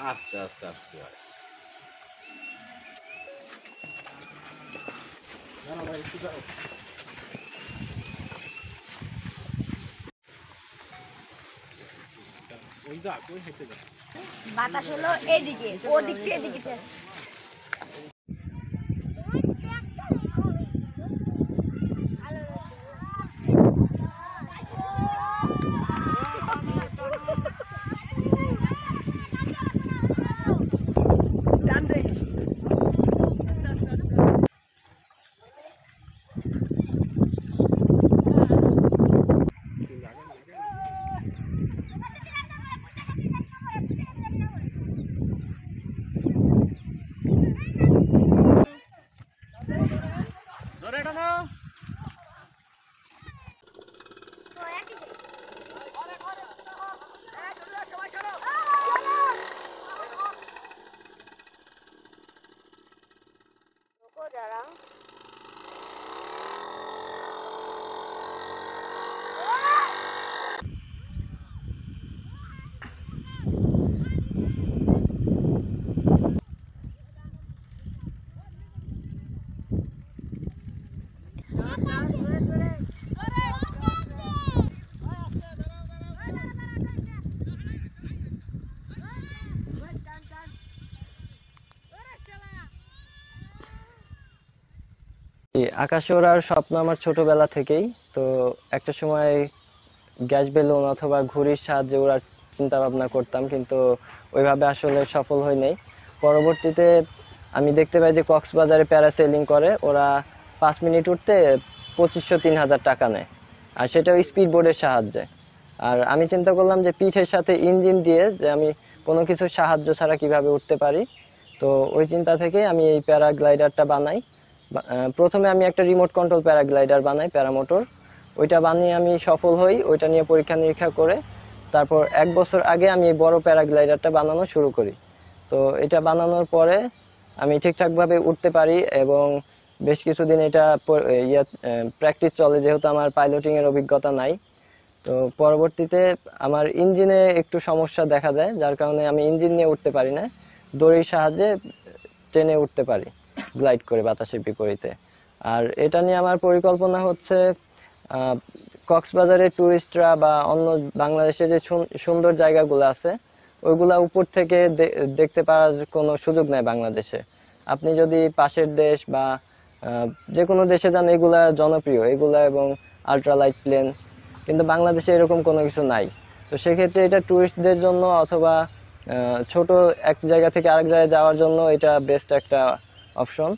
আস্তে আস্তে আস্তে হয়। বাতাস হলো এইদিকে, ওদিক থেকে এদিকে। আকাশে ওড়ার স্বপ্ন আমার ছোটবেলা থেকেই। তো একটা সময় গ্যাস বেলুন অথবা ঘুড়ির সাহায্যে ওড়ার চিন্তা ভাবনা করতাম, কিন্তু ওইভাবে আসলে সফল হয় নাই। পরবর্তীতে আমি দেখতে পাই যে কক্সবাজারে প্যারাসেলিং করে ওরা 5 মিনিট উঠতে 2500-3000 টাকা নেয়, আর সেটাও স্পিড বোর্ডের সাহায্যে। আর আমি চিন্তা করলাম যে পিঠের সাথে ইঞ্জিন দিয়ে যে আমি কোনো কিছু সাহায্য ছাড়া কিভাবে উঠতে পারি। তো ওই চিন্তা থেকে আমি এই প্যারাগ্লাইডারটা বানাই। প্রথমে আমি একটা রিমোট কন্ট্রোল প্যারাগ্লাইডার বানাই, প্যারামোটর। ওইটা বানিয়ে আমি সফল হই, ওইটা নিয়ে পরীক্ষা নিরীক্ষা করে তারপর 1 বছর আগে আমি এই বড় প্যারাগ্লাইডারটা বানানো শুরু করি। তো এটা বানানোর পরে আমি ঠিকঠাকভাবে উঠতে পারি এবং বেশ কিছুদিন এটা প্র্যাকটিস চলে, যেহেতু আমার পাইলটিং এর অভিজ্ঞতা নাই। তো পরবর্তীতে আমার ইঞ্জিনে একটু সমস্যা দেখা যায়, যার কারণে আমি ইঞ্জিন নিয়ে উঠতে পারি না, দড়ির সাহায্যে ট্রেনে উঠতে পারি গ্লাইড করে বাতাসের বিপরীতে। আর এটা নিয়ে আমার পরিকল্পনা হচ্ছে কক্সবাজারের টুরিস্টরা বা অন্য বাংলাদেশে যে সুন্দর জায়গাগুলো আছে ওইগুলা উপর থেকে দেখতে পাওয়ার কোনো সুযোগ নেই বাংলাদেশে। আপনি যদি পাশের দেশ বা যে কোনো দেশে যান, এগুলা জনপ্রিয় এগুলা এবং আল্ট্রালাইট প্লেন, কিন্তু বাংলাদেশে এরকম কোনো কিছু নাই। তো সেক্ষেত্রে এটা টুরিস্টদের জন্য অথবা ছোট এক জায়গা থেকে আরেক জায়গায় যাওয়ার জন্য এটা বেস্ট একটা অপশন।